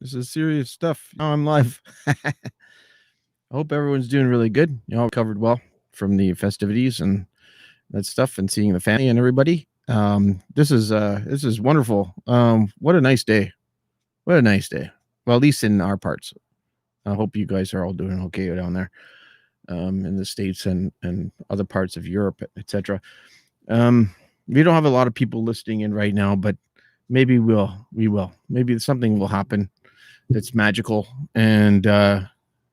This is serious stuff. Now I'm live. I hope everyone's doing really good. Covered well from the festivities and that stuff, and seeing the family and everybody. This is wonderful. What a nice day. What a nice day. Well, at least in our parts. I hope you guys are all doing okay down there, in the States and other parts of Europe, etc. We don't have a lot of people listening in right now, but maybe we will. Maybe something will happen that's magical, and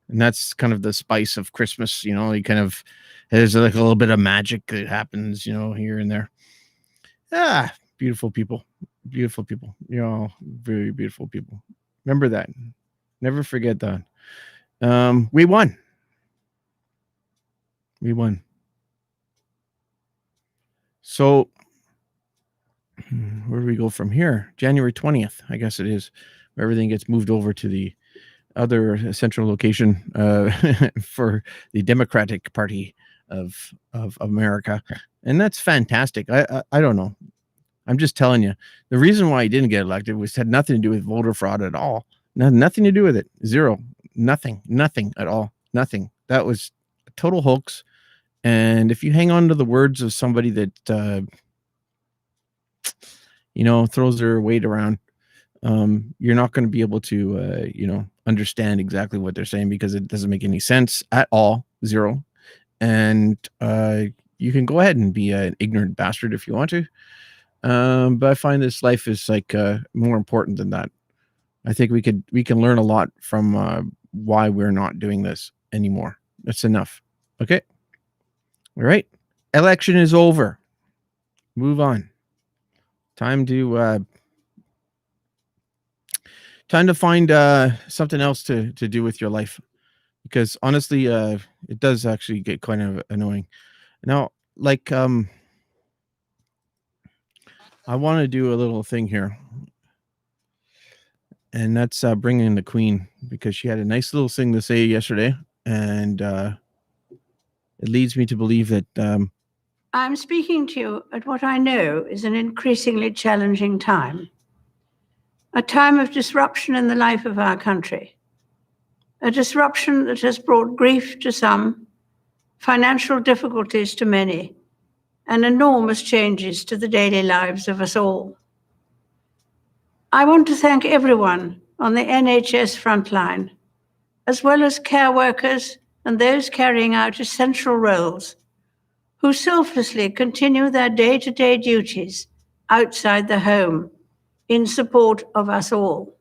that's kind of the spice of Christmas. You kind of, there's like a little bit of magic that happens, here and there. Beautiful people, beautiful people. Very beautiful people. Remember that. Never forget that. We won. We won. So where do we go from here? January 20th, I guess it is, where everything gets moved over to the other central location for the Democratic Party of America. And that's fantastic. I don't know. I'm just telling you, the reason why he didn't get elected had nothing to do with voter fraud at all. Nothing to do with it. Zero. Nothing at all. Nothing. That was a total hoax. And if you hang on to the words of somebody that, throws their weight around, you're not going to be able to, understand exactly what they're saying, because it doesn't make any sense at all. Zero. And you can go ahead and be an ignorant bastard if you want to. But I find this life is like more important than that. I think we can learn a lot from why we're not doing this anymore. That's enough. Okay. All right. Election is over. Move on. Time to find something else to do with your life, because honestly, it does actually get kind of annoying. Now, like, I want to do a little thing here, and that's bring in the Queen, because she had a nice little thing to say yesterday, and it leads me to believe that I'm speaking to you at what I know is an increasingly challenging time, a time of disruption in the life of our country, a disruption that has brought grief to some, financial difficulties to many, and enormous changes to the daily lives of us all. I want to thank everyone on the NHS frontline, as well as care workers and those carrying out essential roles, who selflessly continue their day-to-day duties outside the home in support of us all.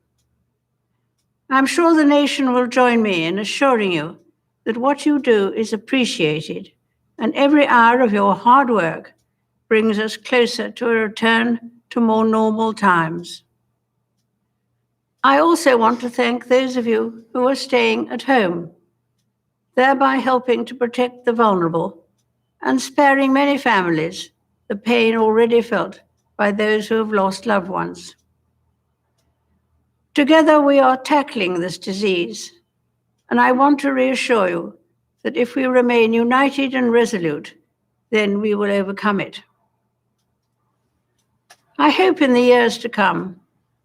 I'm sure the nation will join me in assuring you that what you do is appreciated, and every hour of your hard work brings us closer to a return to more normal times. I also want to thank those of you who are staying at home, thereby helping to protect the vulnerable and sparing many families the pain already felt by those who have lost loved ones. Together we are tackling this disease, and I want to reassure you that if we remain united and resolute, then we will overcome it. I hope in the years to come,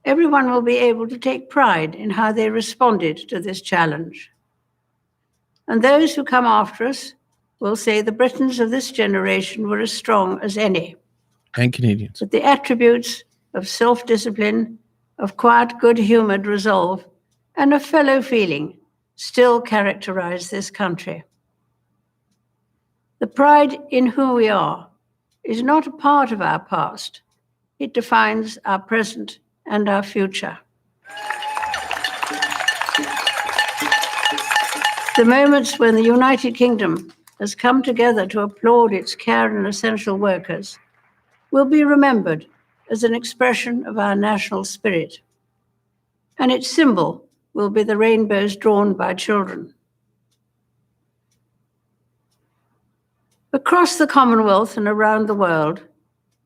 everyone will be able to take pride in how they responded to this challenge. And those who come after us will say the Britons of this generation were as strong as any. And Canadians. But the attributes of self-discipline, of quiet, good-humored resolve, and of fellow feeling still characterize this country. The pride in who we are is not a part of our past. It defines our present and our future. The moments when the United Kingdom has come together to applaud its care and essential workers will be remembered as an expression of our national spirit, and its symbol will be the rainbows drawn by children. Across the Commonwealth and around the world,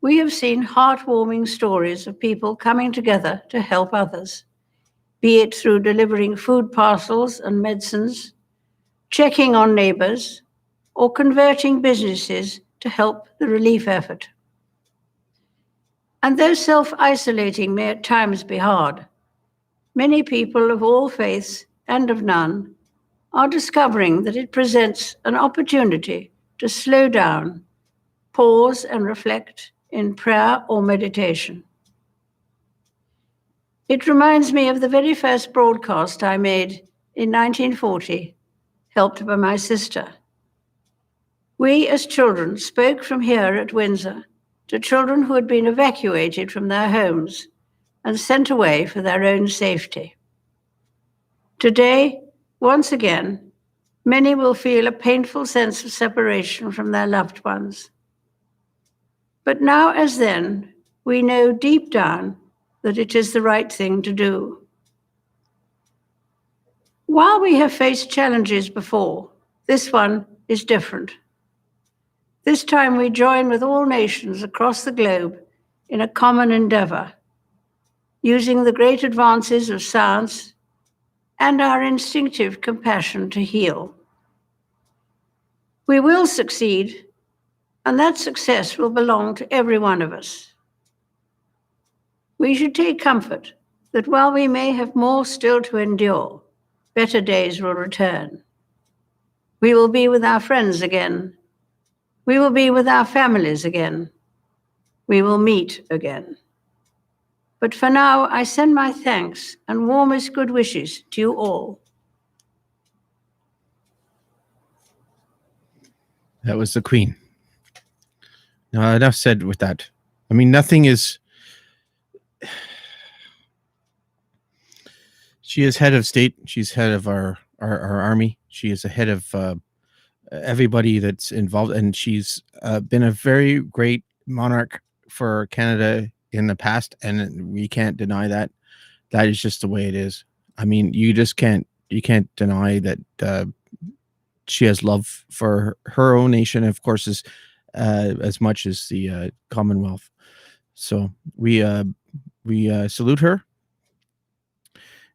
we have seen heartwarming stories of people coming together to help others, be it through delivering food parcels and medicines, checking on neighbors, or converting businesses to help the relief effort. And though self-isolating may at times be hard, many people of all faiths and of none are discovering that it presents an opportunity to slow down, pause, and reflect in prayer or meditation. It reminds me of the very first broadcast I made in 1940, helped by my sister. We, as children, spoke from here at Windsor to children who had been evacuated from their homes and sent away for their own safety. Today, once again, many will feel a painful sense of separation from their loved ones. But now, as then, we know deep down that it is the right thing to do. While we have faced challenges before, this one is different. This time we join with all nations across the globe in a common endeavor, using the great advances of science and our instinctive compassion to heal. We will succeed, and that success will belong to every one of us. We should take comfort that while we may have more still to endure, better days will return. We will be with our friends again. We will be with our families again. We will meet again. But for now, I send my thanks and warmest good wishes to you all. That was the Queen. Now, enough said with that. I mean, nothing is. She is head of state. She's head of our army. She is the head of everybody that's involved, and she's been a very great monarch for Canada in the past, and we can't deny that. That is just the way it is. I mean, you can't deny that she has love for her own nation, of course, as much as the Commonwealth. So we salute her.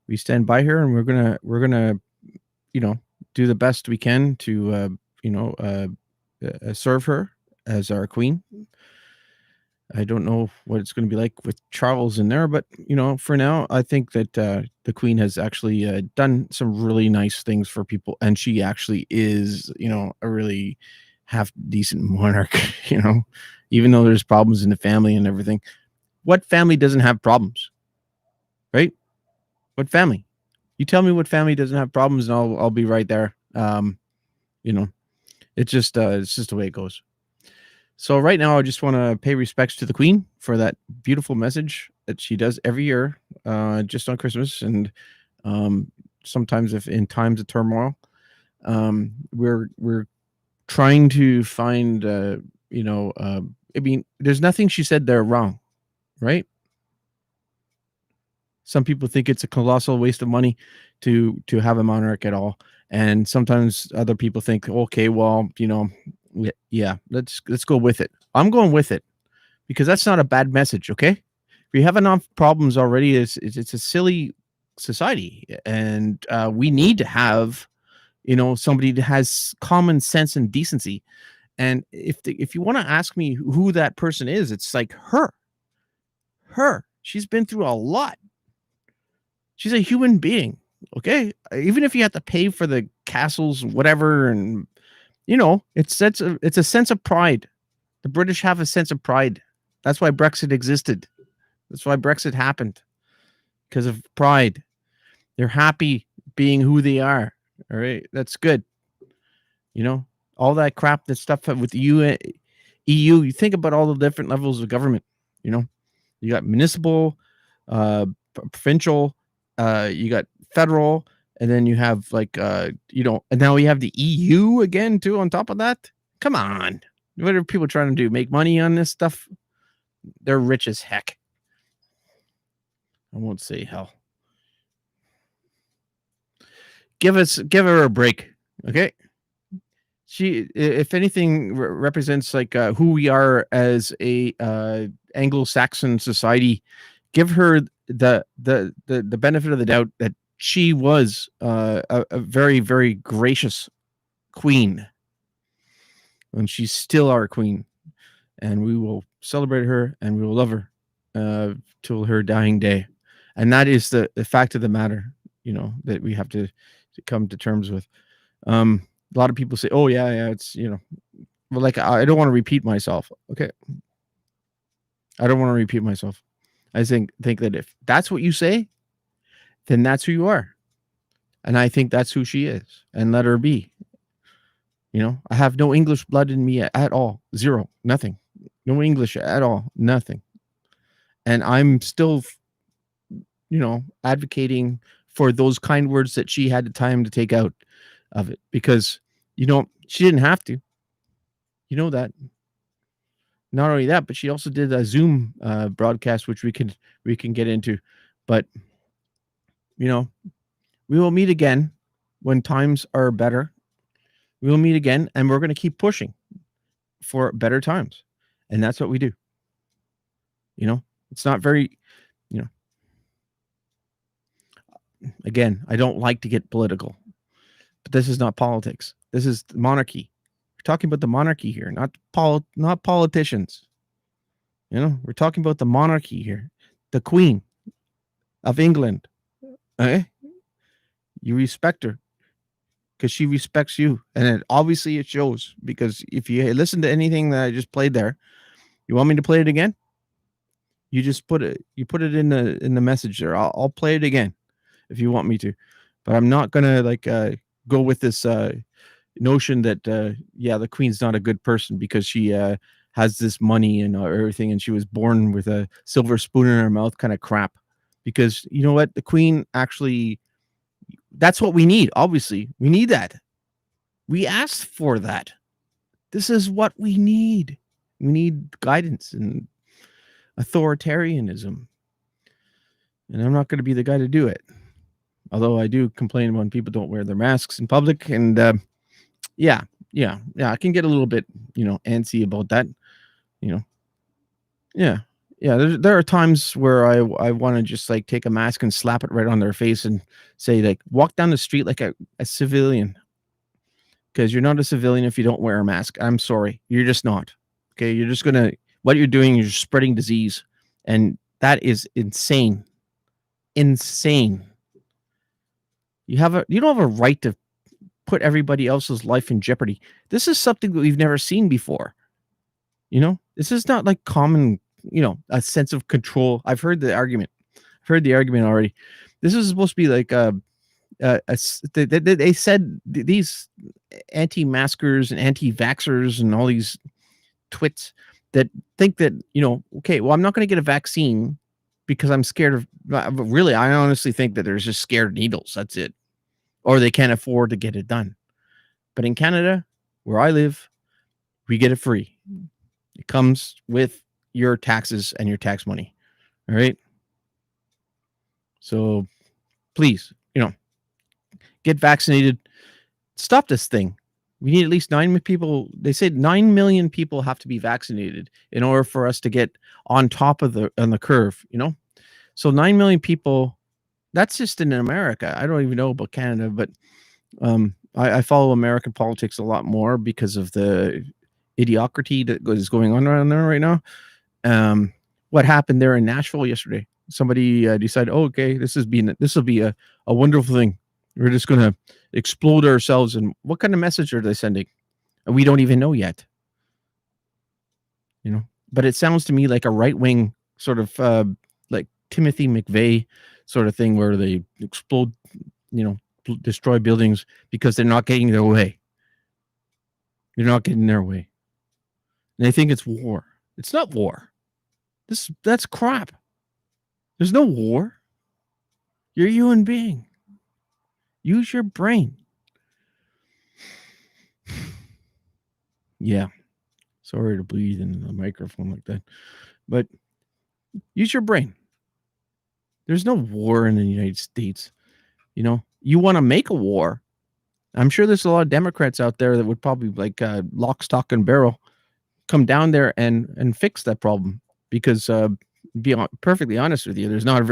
We stand by her, and we're gonna do the best we can to serve her as our queen. I don't know what it's going to be like with Charles in there, but for now, I think that the Queen has actually done some really nice things for people, and she actually is, a really half decent monarch. Even though there's problems in the family and everything. What family doesn't have problems, right? What family? You tell me what family doesn't have problems, and I'll be right there. It's just the way it goes. So right now, I just want to pay respects to the Queen for that beautiful message that she does every year, just on Christmas, and sometimes if in times of turmoil, we're trying to find, I mean, there's nothing she said there wrong, right? Some people think it's a colossal waste of money to have a monarch at all, and sometimes other people think, okay, well, yeah, let's go with it. I'm going with it because that's not a bad message. Okay, if you have enough problems already, it's a silly society, and we need to have somebody that has common sense and decency. And if you want to ask me who that person is, it's like her. She's been through a lot. She's a human being. Okay, even if you have to pay for the castles, whatever, and it's a sense of pride. The British have a sense of pride. That's why Brexit existed. That's why Brexit happened, because of pride. They're happy being who they are. All right, that's good. All that crap, that stuff with the EU. You think about all the different levels of government. You got municipal, provincial, you got federal, and then you have and now we have the EU again too on top of that. Come on. What are people trying to do? Make money on this stuff? They're rich as heck. I won't say hell. Give her a break. Okay. She, if anything, represents who we are as a Anglo-Saxon society. Give her the benefit of the doubt that she was a very, very gracious queen, and she's still our queen, and we will celebrate her and we will love her till her dying day. And that is the fact of the matter, that we have to come to terms with. A lot of people say, "Oh yeah, it's well, like I don't want to repeat myself." Okay, I don't want to repeat myself. I think that if that's what you say, then that's who you are, and I think that's who she is, and let her be. I have no English blood in me at all, zero, nothing, no English at all, nothing, and I'm still, advocating for those kind words that she had the time to take out of it because she didn't have to. That. Not only that, but she also did a Zoom broadcast, which we can get into. But you know, we will meet again when times are better. We will meet again, and we're going to keep pushing for better times, and that's what we do. It's not very. You know, Again, I don't like to get political, but this is not politics. This is the monarchy. We're talking about the monarchy here, not politicians. We're talking about the monarchy here, the Queen of England. Okay, you respect her because she respects you, and obviously it shows. Because if you listen to anything that I just played there, you want me to play it again? You put it in the message there. I'll play it again if you want me to, but I'm not gonna go with this notion that the Queen's not a good person because she has this money and everything, and she was born with a silver spoon in her mouth, kind of crap. Because you know what, the Queen actually, that's what we need. Obviously, we need that. We asked for that. This is what we need. We need guidance and authoritarianism. And I'm not going to be the guy to do it. Although I do complain when people don't wear their masks in public. And yeah, I can get a little bit, antsy about that. Yeah. Yeah, there are times where I want to just take a mask and slap it right on their face and say, walk down the street like a civilian, because you're not a civilian if you don't wear a mask. I'm sorry, you're just not. Okay, you're just gonna what you're doing. You're spreading disease, and that is insane. Insane. You don't have a right to put everybody else's life in jeopardy. This is something that we've never seen before. This is not like common, a sense of control. I've heard the argument. Already. This is supposed to be like they said these anti-maskers and anti-vaxxers and all these twits that think that, okay, well, I'm not going to get a vaccine because I'm scared of, really, I honestly think that there's just scared needles. That's it. Or they can't afford to get it done. But in Canada, where I live, we get it free. It comes with your taxes and your tax money. All right. So please, get vaccinated. Stop this thing. We need at least 9 million people. They said 9 million people have to be vaccinated in order for us to get on top of on the curve, So 9 million people, that's just in America. I don't even know about Canada, but I follow American politics a lot more because of the idiocracy that is going on around there right now. What happened there in Nashville yesterday? Somebody decided, oh, okay, this will be a wonderful thing. We're just going to explode ourselves. And what kind of message are they sending? And we don't even know yet. But it sounds to me like a right-wing sort of like Timothy McVeigh sort of thing where they explode, destroy buildings because they're not getting their way. They're not getting their way. And they think it's war. It's not war. That's crap. There's no war. You're a human being. Use your brain. Yeah. Sorry to breathe in the microphone like that. But use your brain. There's no war in the United States. You want to make a war. I'm sure there's a lot of Democrats out there that would probably lock, stock, and barrel come down there and fix that problem. Because be perfectly honest with you, there's not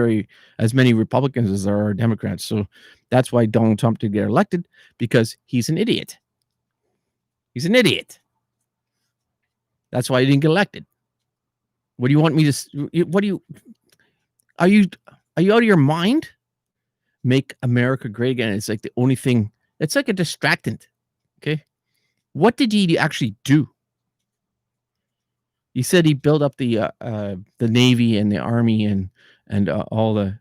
as many Republicans as there are Democrats. So that's why Donald Trump did get elected, because he's an idiot. He's an idiot. That's why he didn't get elected. What do you want me to? What do you? Are Are you out of your mind? Make America great again. It's like the only thing. It's like a distractant. Okay. What did he actually do? He said he built up the Navy and the Army and all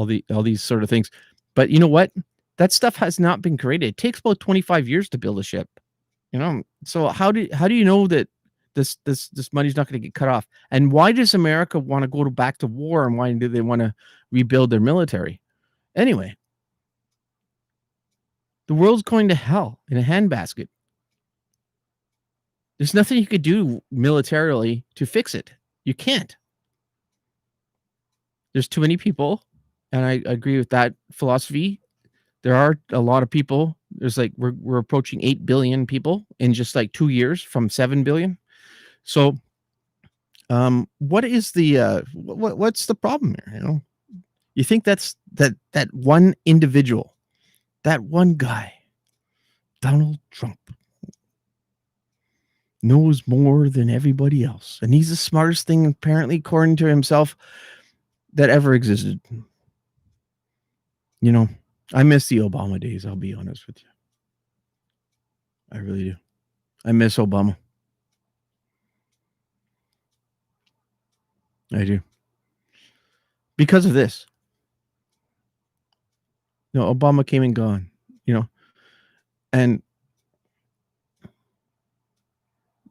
these sort of things. But you know what? That stuff has not been created. It takes about 25 years to build a ship. So how do you know that this money's not going to get cut off? And why does America want to go back to war, and why do they want to rebuild their military? Anyway, the world's going to hell in a handbasket. There's nothing you could do militarily to fix it. You can't. There's too many people, and I agree with that philosophy. There are a lot of people. There's like we're approaching 8 billion people in just like 2 years from 7 billion. So, what is the what's the problem here? You think that's that one individual, that one guy, Donald Trump, knows more than everybody else, and he's the smartest thing, apparently, according to himself, that ever existed. I miss the Obama days. I'll be honest with you. I really do. I miss Obama. I do. Because of this. Obama came and gone, and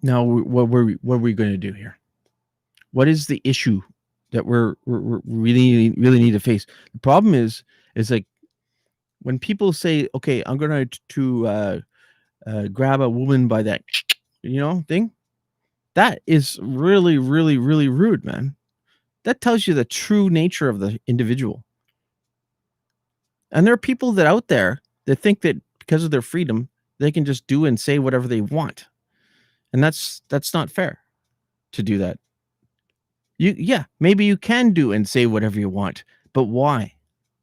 now what are we going to do here? What is the issue that we're really need to face? The problem is like when people say, okay, I'm going to grab a woman by that, thing. That is really, really, really rude, man. That tells you the true nature of the individual. And there are people that out there that think that because of their freedom, they can just do and say whatever they want. And that's not fair to do that. Maybe you can do and say whatever you want, but why?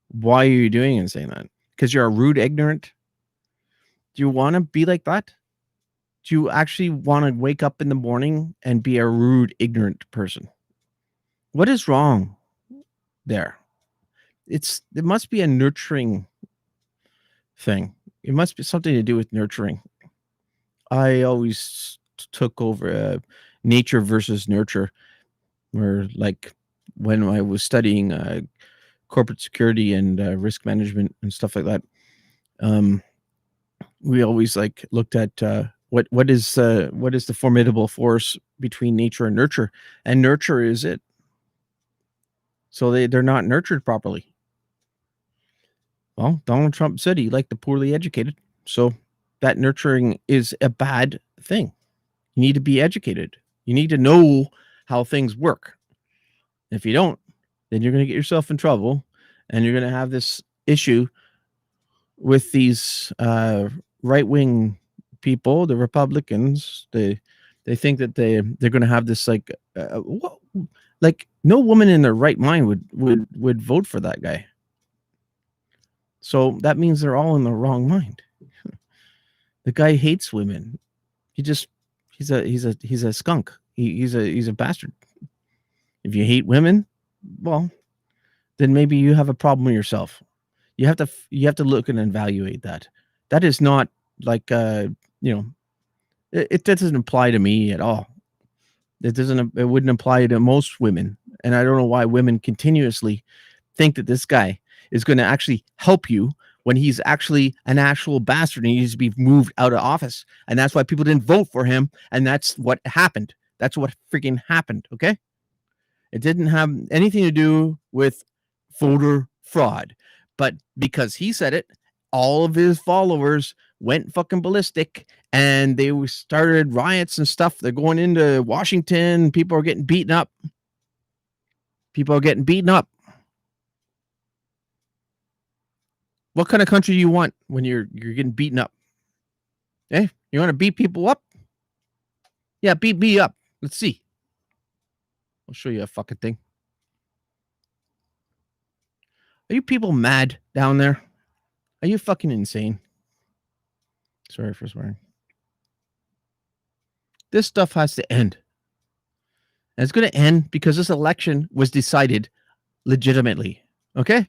Why are you doing and saying that? Because you're a rude ignorant? Do you want to be like that? Do you actually want to wake up in the morning and be a rude, ignorant person? What is wrong there? It must be a nurturing thing. It must be something to do with nurturing. I always took over nature versus nurture, where like when I was studying corporate security and risk management and stuff like that, we always like looked at what is the formidable force between nature and nurture, and nurture is it. So they're not nurtured properly. Well, Donald Trump said he liked the poorly educated. So that nurturing is a bad thing. You need to be educated. You need to know how things work. If you don't, then you're going to get yourself in trouble, and you're going to have this issue with these right-wing people, the Republicans. They think that they're going to have this like no woman in their right mind would vote for that guy. So that means they're all in the wrong mind. The guy hates women. He's a skunk. He's a bastard. If you hate women, well, then maybe you have a problem with yourself. You have to look and evaluate that. That is not like it doesn't apply to me at all. It wouldn't apply to most women, and I don't know why women continuously think that this guy is going to actually help you when he's actually an actual bastard and he needs to be moved out of office. And that's why people didn't vote for him. And that's what happened. That's what freaking happened. Okay. It didn't have anything to do with voter fraud, but because he said it, all of his followers went fucking ballistic, and they started riots and stuff. They're going into Washington. People are getting beaten up. What kind of country do you want when you're getting beaten up? You want to beat people up? Yeah, beat me up. Let's see. I'll show you a fucking thing. Are you people mad down there? Are you fucking insane? Sorry for swearing. This stuff has to end. And it's going to end because this election was decided legitimately. Okay?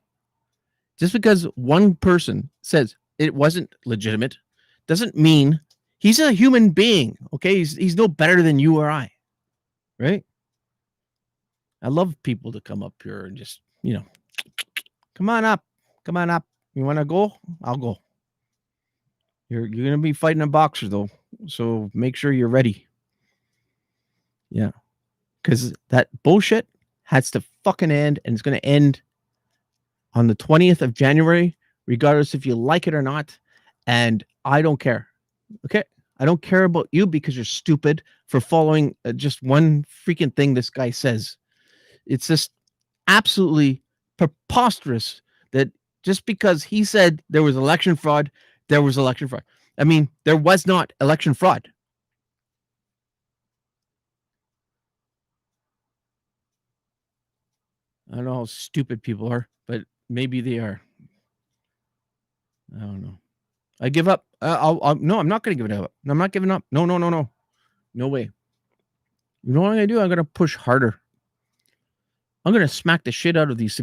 Just because one person says it wasn't legitimate doesn't mean he's a human being. Okay? He's no better than you or I. Right? I love people to come up here and just, come on up. Come on up. You want to go? I'll go. You're going to be fighting a boxer, though. So make sure you're ready. Yeah. Because that bullshit has to fucking end, and it's going to end on the 20th of January, regardless if you like it or not. And I don't care. Okay? I don't care about you because you're stupid for following just one freaking thing this guy says. It's just absolutely preposterous that just because he said there was election fraud, there was election fraud. I mean, there was not election fraud. I don't know how stupid people are, but maybe they are. I don't know. I give up. No, I'm not going to give it up. I'm not giving up. No. No way. You know what I'm going to do? I'm going to push harder. I'm going to smack the shit out of these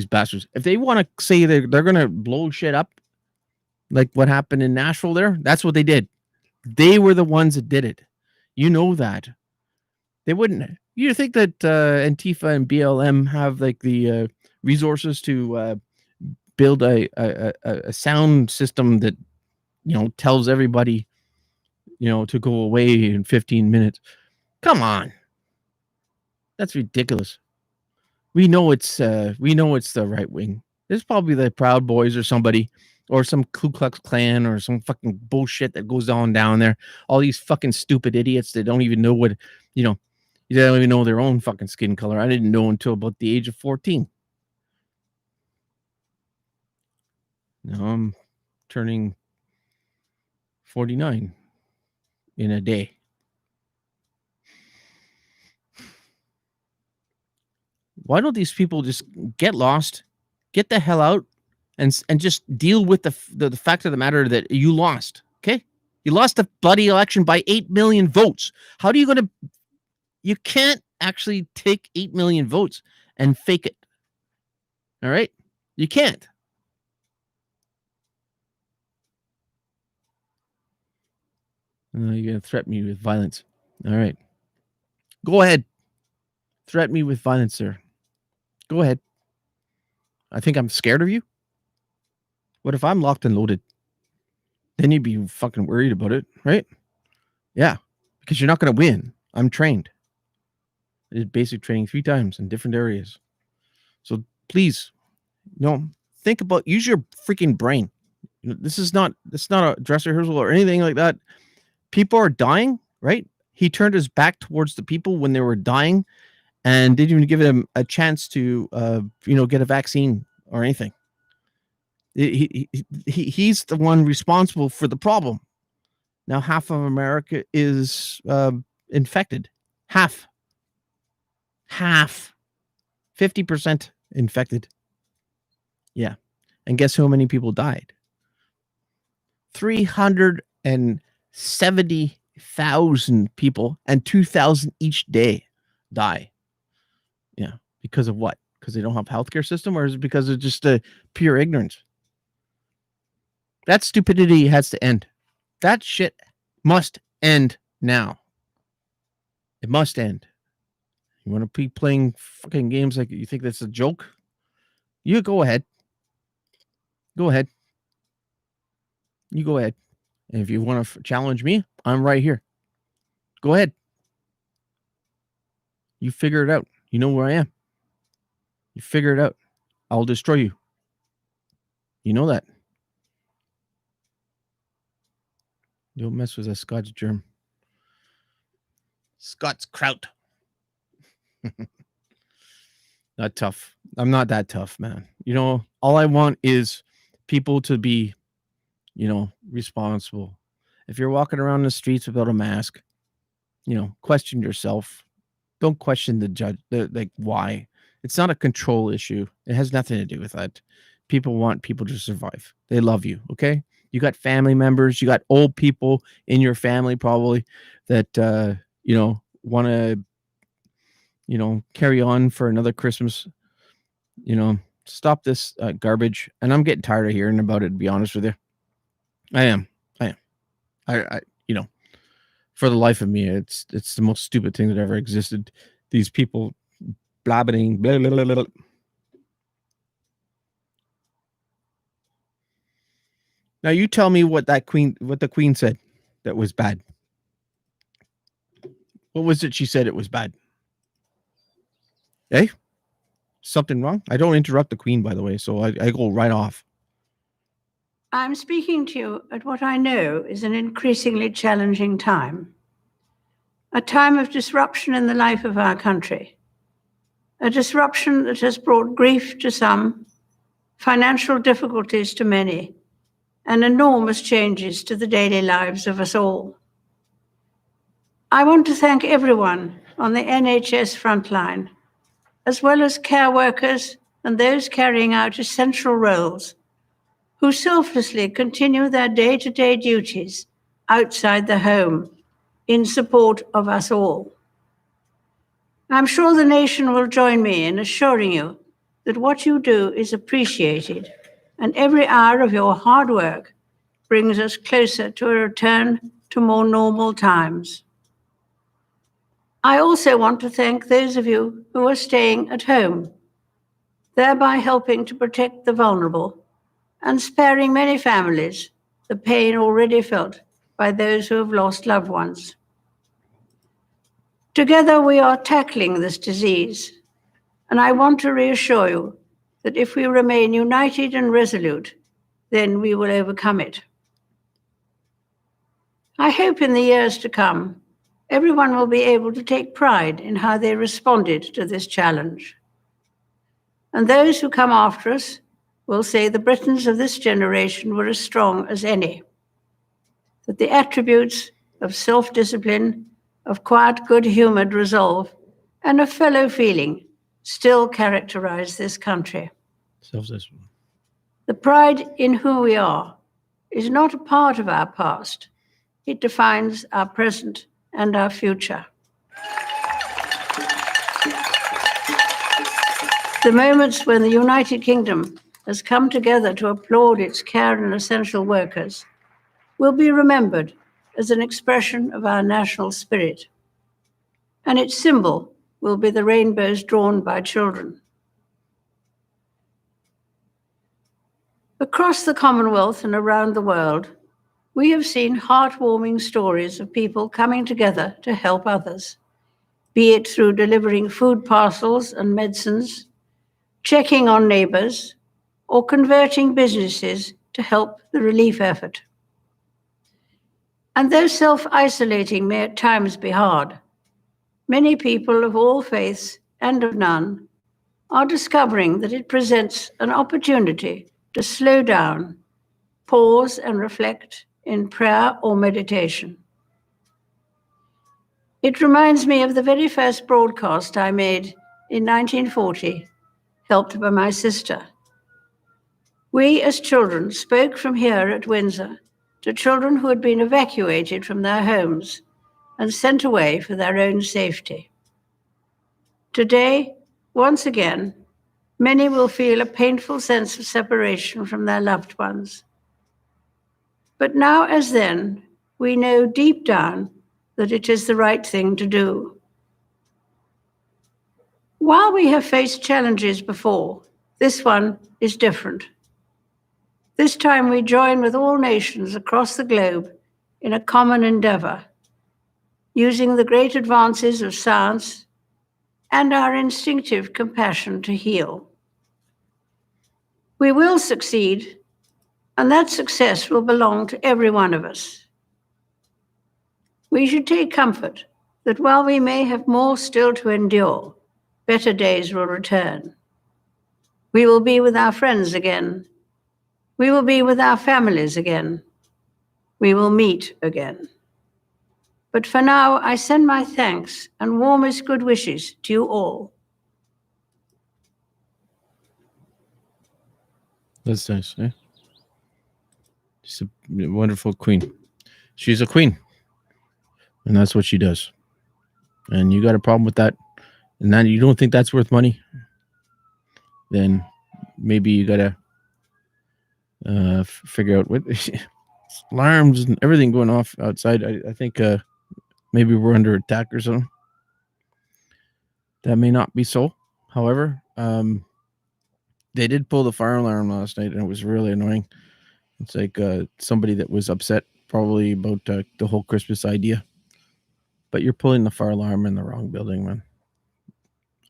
bastards. If they want to say they're going to blow shit up, like what happened in Nashville there, that's what they did. They were the ones that did it. You know that. They wouldn't. You think that Antifa and BLM have like the resources to build a sound system that tells everybody to go away in 15 minutes? Come on, that's ridiculous. We know it's the right wing. It's probably the Proud Boys or somebody, or some Ku Klux Klan or some fucking bullshit that goes on down there. All these fucking stupid idiots that don't even know what they don't even know their own fucking skin color. I didn't know until about the age of 14. Now I'm turning 49 in a day. Why don't these people just get lost, get the hell out, and just deal with the fact of the matter that you lost? Okay, you lost the bloody election by 8 million votes. How are you going to? You can't actually take 8 million votes and fake it. All right, you can't. You're going to threaten me with violence. All right, go ahead. Threaten me with violence, sir. Go ahead. I think I'm scared of you. What if I'm locked and loaded? Then you'd be fucking worried about it, right? Yeah, because you're not going to win. I'm trained. I did basic training 3 times in different areas. So please, think about, use your freaking brain. This is not a dress rehearsal or anything like that. People are dying, right? He turned his back towards the people when they were dying and didn't even give them a chance to, get a vaccine or anything. He's the one responsible for the problem. Now, half of America is infected. Half. 50% infected. Yeah. And guess how many people died? 370,000 people, and 2,000 each day die. Yeah. Because of what? Because they don't have a healthcare system, or is it because of just pure ignorance? That stupidity has to end. That shit must end now. It must end. You want to be playing fucking games like you think that's a joke? You go ahead. Go ahead. You go ahead. And if you want to challenge me, I'm right here. Go ahead. You figure it out. You know where I am. You figure it out. I'll destroy you. You know that. Don't mess with a Scots germ. Scots kraut. Not tough. I'm not that tough, man. All I want is people to be, responsible. If you're walking around the streets without a mask, question yourself. Don't question the judge. Why? It's not a control issue. It has nothing to do with that. People want people to survive. They love you. Okay. You got family members. You got old people in your family probably that, want to, carry on for another Christmas, stop this garbage. And I'm getting tired of hearing about it, to be honest with you. I am. I for the life of me, it's the most stupid thing that ever existed. These people blabbing. Blah, blah, blah, blah. Now you tell me what the queen said that was bad. What was it she said it was bad? Eh? Something wrong? I don't interrupt the queen, by the way, so I go right off. I'm speaking to you at what I know is an increasingly challenging time. A time of disruption in the life of our country. A disruption that has brought grief to some, financial difficulties to many, and enormous changes to the daily lives of us all. I want to thank everyone on the NHS frontline, as well as care workers and those carrying out essential roles, who selflessly continue their day-to-day duties outside the home in support of us all. I'm sure the nation will join me in assuring you that what you do is appreciated, and every hour of your hard work brings us closer to a return to more normal times. I also want to thank those of you who are staying at home, thereby helping to protect the vulnerable and sparing many families the pain already felt by those who have lost loved ones. Together we are tackling this disease, and I want to reassure you that if we remain united and resolute, then we will overcome it. I hope in the years to come, everyone will be able to take pride in how they responded to this challenge. And those who come after us will say the Britons of this generation were as strong as any, that the attributes of self-discipline, of quiet, good-humored resolve, and of fellow feeling still characterize this country. Self-discipline. The pride in who we are is not a part of our past. It defines our present and our future. The moments when the United Kingdom has come together to applaud its care and essential workers will be remembered as an expression of our national spirit, and its symbol will be the rainbows drawn by children. Across the Commonwealth and around the world, we have seen heartwarming stories of people coming together to help others, be it through delivering food parcels and medicines, checking on neighbors, or converting businesses to help the relief effort. And though self-isolating may at times be hard, many people of all faiths and of none are discovering that it presents an opportunity to slow down, pause, and reflect in prayer or meditation. It reminds me of the very first broadcast I made in 1940, helped by my sister. We as children spoke from here at Windsor to children who had been evacuated from their homes and sent away for their own safety. Today, once again, many will feel a painful sense of separation from their loved ones. But now as then, we know deep down that it is the right thing to do. While we have faced challenges before, this one is different. This time we join with all nations across the globe in a common endeavor, using the great advances of science and our instinctive compassion to heal. We will succeed, and that success will belong to every one of us. We should take comfort that while we may have more still to endure, better days will return. We will be with our friends again. We will be with our families again. We will meet again. But for now, I send my thanks and warmest good wishes to you all. That's nice, eh? She's a wonderful queen. She's a queen. And that's what she does. And you got a problem with that, and then you don't think that's worth money, then maybe you gotta figure out what alarms and everything going off outside. I think maybe we're under attack or something. That may not be so. However, they did pull the fire alarm last night, and it was really annoying. It's like somebody that was upset probably about the whole Christmas idea. But you're pulling the fire alarm in the wrong building, man.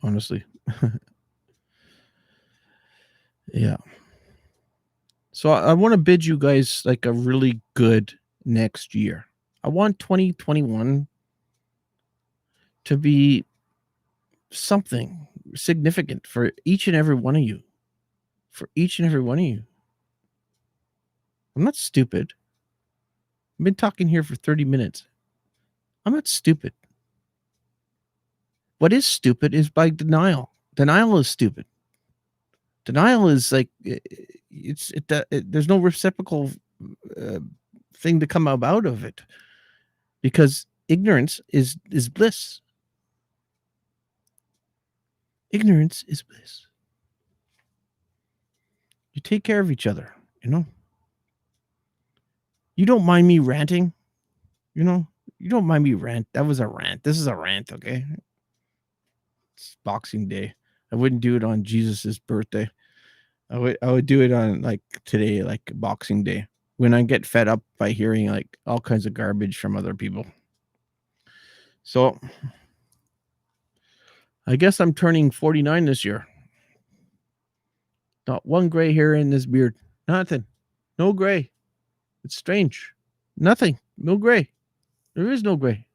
Honestly. Yeah. So I want to bid you guys like a really good next year. I want 2021 to be something significant for each and every one of you. For each and every one of you. I'm not stupid. I've been talking here for 30 minutes. I'm not stupid. What is stupid is by denial. Denial is stupid. Denial is like there's no reciprocal thing to come out of it, because ignorance is bliss. Ignorance is bliss. You take care of each other, you know. You don't mind me ranting, you know. You don't mind me rant. That was a rant. This is a rant, okay? It's Boxing Day. I wouldn't do it on Jesus's birthday. I would do it on like today, like Boxing Day, when I get fed up by hearing like all kinds of garbage from other people. So I guess I'm turning 49 this year. Not one gray hair in this beard. Nothing. No gray. It's strange. Nothing. No gray. There is no gray.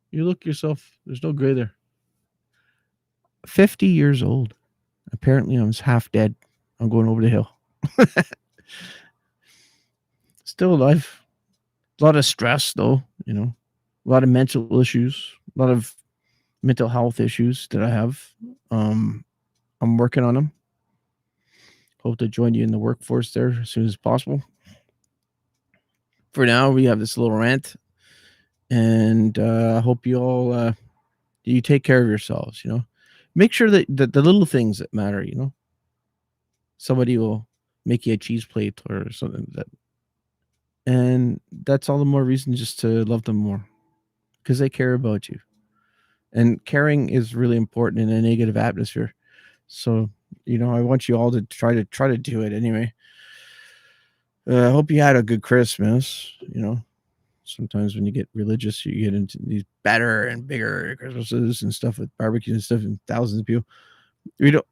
You look yourself. There's no gray there. 50 years old. Apparently I'm half dead. I'm going over the hill. Still alive. A lot of stress though, you know. A lot of mental issues. A lot of mental health issues that I have. I'm working on them. Hope to join you in the workforce there as soon as possible. For now, we have this little rant, and I hope you all you take care of yourselves. You know, make sure that the little things that matter. You know, somebody will make you a cheese plate or something and that's all the more reason just to love them more, because they care about you. And caring is really important in a negative atmosphere. So, you know, I want you all to try to do it anyway. I hope you had a good Christmas. You know, sometimes when you get religious, you get into these better and bigger Christmases and stuff with barbecues and stuff and thousands of people. We don't.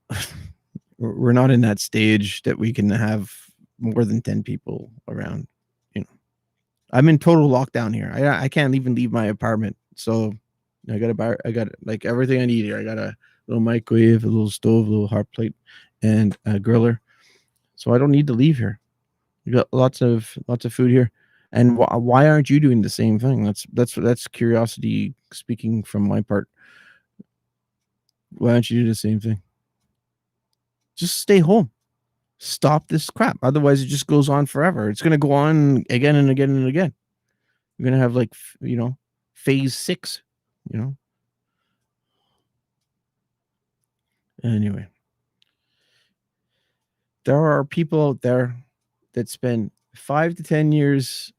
We're not in that stage that we can have more than 10 people around. You know, I'm in total lockdown here. I can't even leave my apartment. So I got like everything I need here. I got a little microwave, a little stove, a little hot plate, and a griller. So I don't need to leave here. You got lots of food here. And why aren't you doing the same thing? That's curiosity speaking from my part. Why don't you do the same thing? Just stay home. Stop this crap. Otherwise, it just goes on forever. It's going to go on again and again and again. You're going to have like, you know, phase 6, you know. Anyway, there are people out there that spend 5 to 10 years,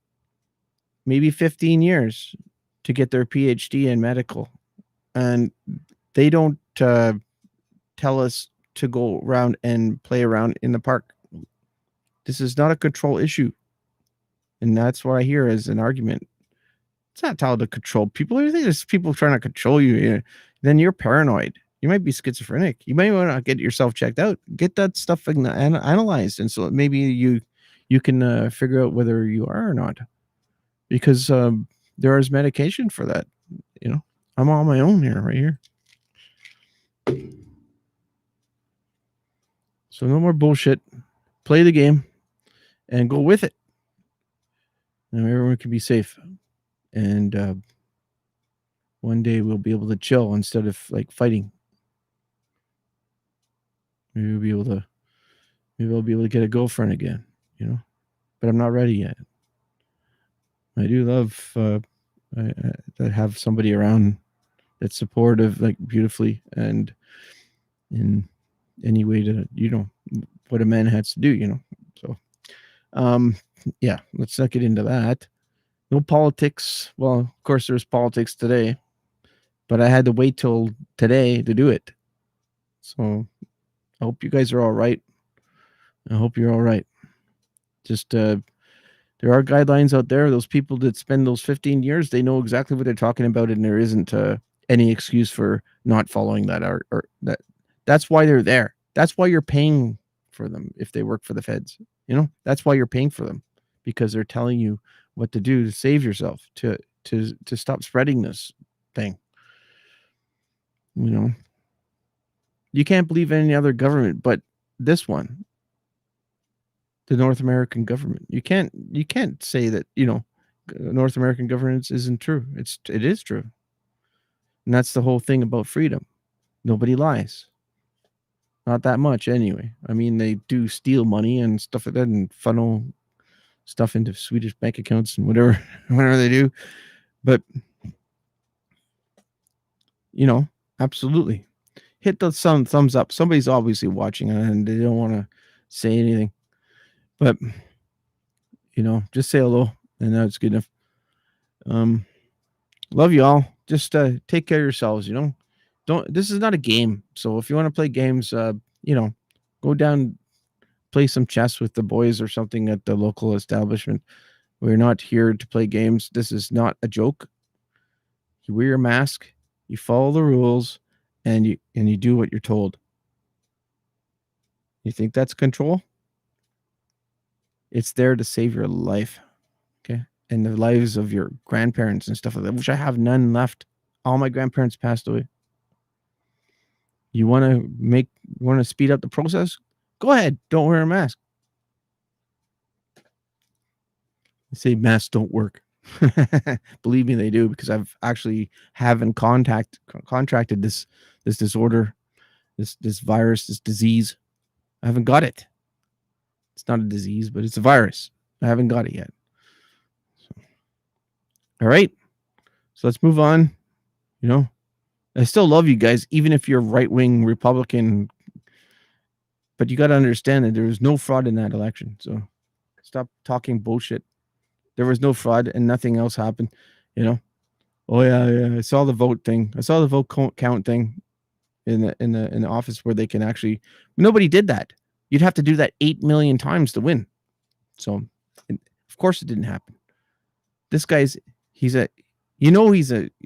maybe 15 years to get their PhD in medical. And they don't tell us to go around and play around in the park. This is not a control issue. And that's what I hear as an argument. It's not how to control people. You think there's people trying to control you, then you're paranoid. You might be schizophrenic. You might want to get yourself checked out. Get that stuff analyzed, and so maybe you can figure out whether you are or not. Because there is medication for that. You know, I'm on my own here, right here. So no more bullshit. Play the game and go with it. And everyone can be safe. And one day we'll be able to chill instead of like fighting. Maybe I'll be able to get a girlfriend again, you know. But I'm not ready yet. I do love I have somebody around that's supportive, like beautifully, and in any way to, you know, what a man has to do. So, yeah, let's not get into that. No politics. Well, of course, there's politics today, but I had to wait till today to do it. So I hope you guys are all right. I hope you're all right. Just there are guidelines out there. Those people that spend those 15 years, they know exactly what they're talking about, and there isn't any excuse for not following that. Or that. That's why they're there. That's why you're paying for them if they work for the feds. That's why you're paying for them, because they're telling you what to do to save yourself, to stop spreading this thing. You can't believe any other government but this one, the North American government. You can't say that North American governance isn't true. It is true, and that's the whole thing about freedom. Nobody lies. Not that much, anyway. I mean, they do steal money and stuff like that, and funnel stuff into Swedish bank accounts and whatever they do. But absolutely, hit the thumbs up. Somebody's obviously watching and they don't want to say anything, but just say hello, and that's good enough. Love you all. Just take care of yourselves. This is not a game. So if you want to play games, go down, play some chess with the boys or something at the local establishment. We're not here to play games. This is not a joke. You wear your mask, you follow the rules, and you do what you're told. You think that's control? It's there to save your life. Okay? And the lives of your grandparents and stuff like that, which I have none left. All my grandparents passed away. You want to speed up the process? Go ahead. Don't wear a mask. They say masks don't work. Believe me, they do, because I've actually contracted this disorder, this virus, this disease. I haven't got it. It's not a disease, but it's a virus. I haven't got it yet. So, all right. So let's move on. I still love you guys, even if you're right-wing Republican. But you got to understand that there was no fraud in that election. So stop talking bullshit. There was no fraud and nothing else happened. Oh yeah, I saw the vote thing. I saw the vote count thing in the office where they can actually. Nobody did that. You'd have to do that 8 million times to win. So, of course, it didn't happen. This guy's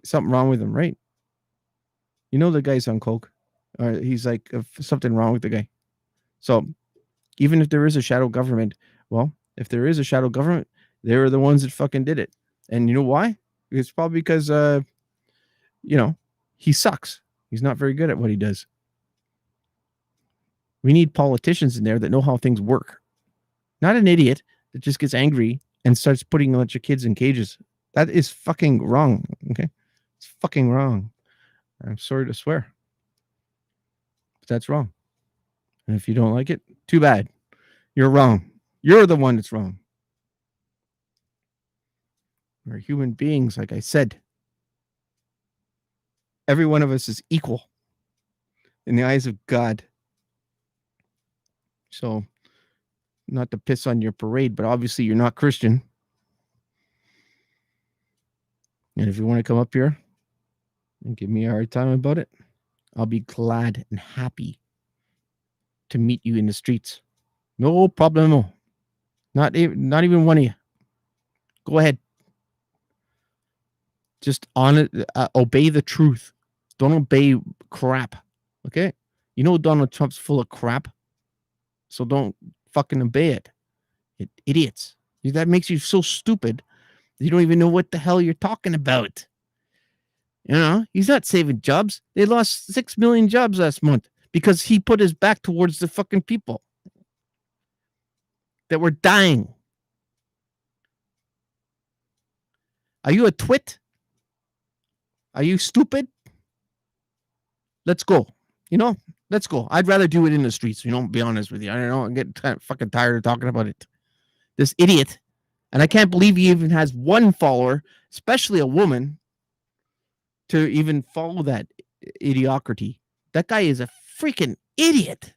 something wrong with him, right? The guy's on coke, or he's like something wrong with the guy. So, even if there is a shadow government, well, if there is a shadow government, they're the ones that fucking did it. And you know why? It's probably because, he sucks. He's not very good at what he does. We need politicians in there that know how things work. Not an idiot that just gets angry and starts putting a bunch of kids in cages. That is fucking wrong. Okay? It's fucking wrong. I'm sorry to swear. But that's wrong. And if you don't like it, too bad. You're wrong. You're the one that's wrong. We're human beings, like I said. Every one of us is equal in the eyes of God. So, not to piss on your parade, but obviously you're not Christian. And if you want to come up here and give me a hard time about it, I'll be glad and happy to meet you in the streets. No problemo. Not even one of you. Go ahead. Just obey the truth. Don't obey crap. Okay? Donald Trump's full of crap. So don't fucking obey it. Idiots. That makes you so stupid. You don't even know what the hell you're talking about. He's not saving jobs. They lost 6 million jobs last month because he put his back towards the fucking people that were dying. Are you a twit? Are you stupid? Let's go. Let's go. I'd rather do it in the streets. Be honest with you. I don't know. I'm getting fucking tired of talking about it. This idiot. And I can't believe he even has one follower, especially a woman, to even follow that idiocracy. That guy is a freaking idiot.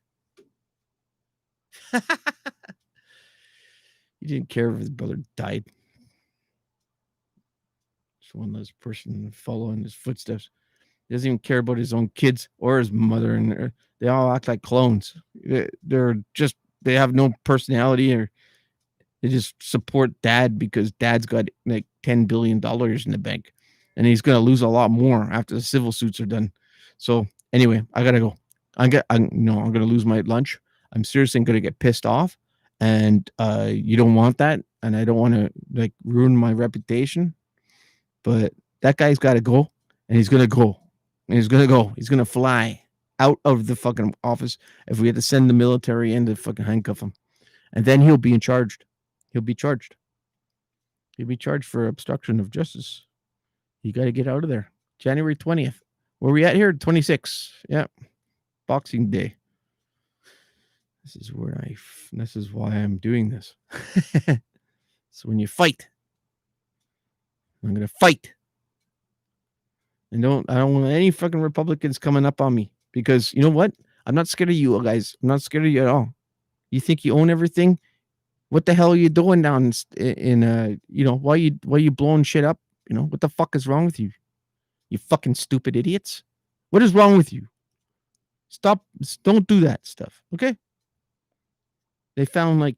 He didn't care if his brother died. Just one less person following his footsteps. He doesn't even care about his own kids or his mother, and they all act like clones. They're just they have no personality, or they just support dad because dad's got like $10 billion in the bank, and he's gonna lose a lot more after the civil suits are done. So anyway, I gotta go. I'm gonna lose my lunch. I'm seriously gonna get pissed off, and you don't want that, and I don't want to like ruin my reputation. But that guy's got to go, and he's gonna go, and he's gonna go. He's gonna fly out of the fucking office if we had to send the military in to fucking handcuff him, and then he'll be charged. He'll be charged. He'll be charged for obstruction of justice. You got to get out of there. January 20th. Where we at here? 26. Yeah. Boxing Day. This is why I'm doing this. So when you fight, I'm going to fight. And I don't want any fucking Republicans coming up on me, because you know what? I'm not scared of you guys. I'm not scared of you at all. You think you own everything? What the hell are you doing down in why you blowing shit up? What the fuck is wrong with you? You fucking stupid idiots. What is wrong with you? Stop. Don't do that stuff. Okay? They found like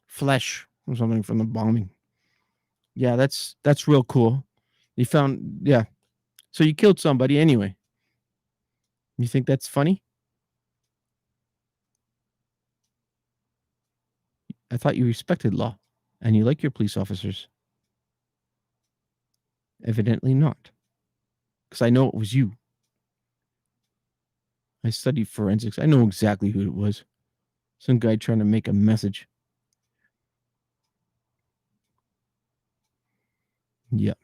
flesh or something from the bombing. Yeah, that's real cool. They found, yeah. So you killed somebody anyway. You think that's funny? I thought you respected law and you like your police officers. Evidently not. Because I know it was you. I studied forensics. I know exactly who it was. Some guy trying to make a message. Yeah.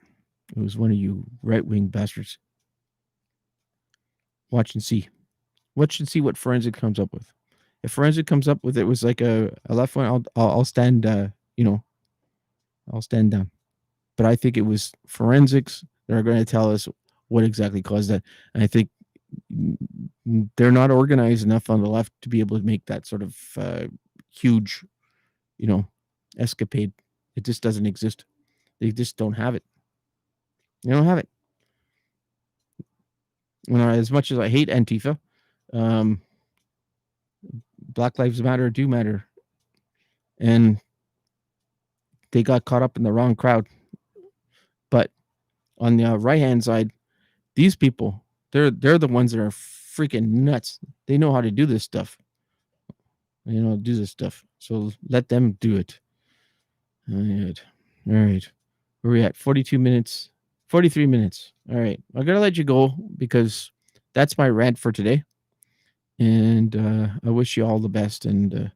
It was one of you right-wing bastards. Watch and see. Watch and see what forensic comes up with. If forensic comes up with it was like a left one, I'll stand, I'll stand down. But I think it was forensics that are going to tell us what exactly caused that. And I think they're not organized enough on the left to be able to make that sort of huge, escapade. It just doesn't exist. They just don't have it. They don't have it. As much as I hate Antifa, Black Lives Matter do matter. And they got caught up in the wrong crowd. But on the right-hand side, these people, they're the ones that are freaking nuts. They know how to do this stuff. So let them do it. All right. Where are we at? 42 minutes. 43 minutes. All right. I'm going to let you go because that's my rant for today. And I wish you all the best. And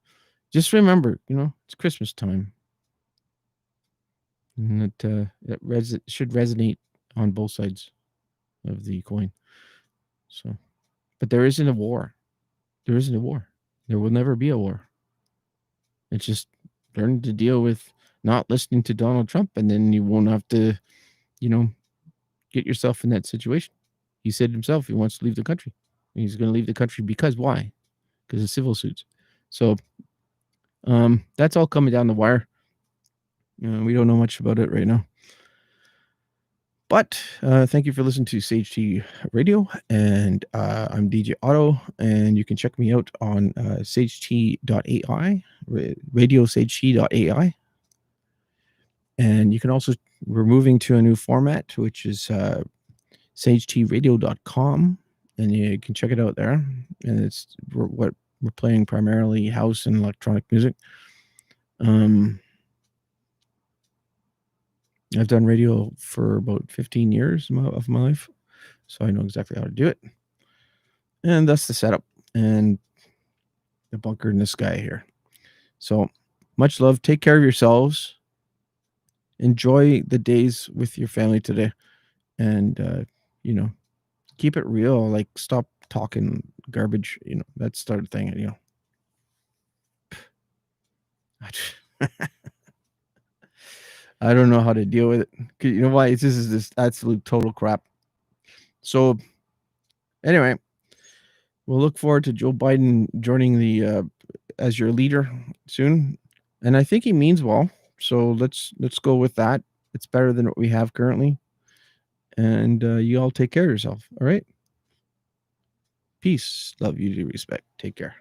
just remember, it's Christmas time. And it should resonate on both sides of the coin. So, but there isn't a war. There isn't a war. There will never be a war. It's just learn to deal with not listening to Donald Trump, and then you won't have to, get yourself in that situation. He said himself he wants to leave the country. He's going to leave the country because why? Because of civil suits. So that's all coming down the wire. We don't know much about it right now. But thank you for listening to Sage T Radio, and I'm DJ Otto, and you can check me out on saget.ai, radiosagt.ai, and you can also, we're moving to a new format, which is sagetradio.com, and you can check it out there, and we're playing primarily house and electronic music. I've done radio for about 15 years of my life, so I know exactly how to do it. And that's the setup and the bunker in the sky here. So much love. Take care of yourselves. Enjoy the days with your family today. And, keep it real. Like, stop talking garbage, that sort of thing, I don't know how to deal with it. You know why? This is this absolute total crap. So anyway, we'll look forward to Joe Biden joining the as your leader soon, and I think he means well. So let's go with that. It's better than what we have currently, and you all take care of yourself. All right. Peace, love, unity, respect. Take care.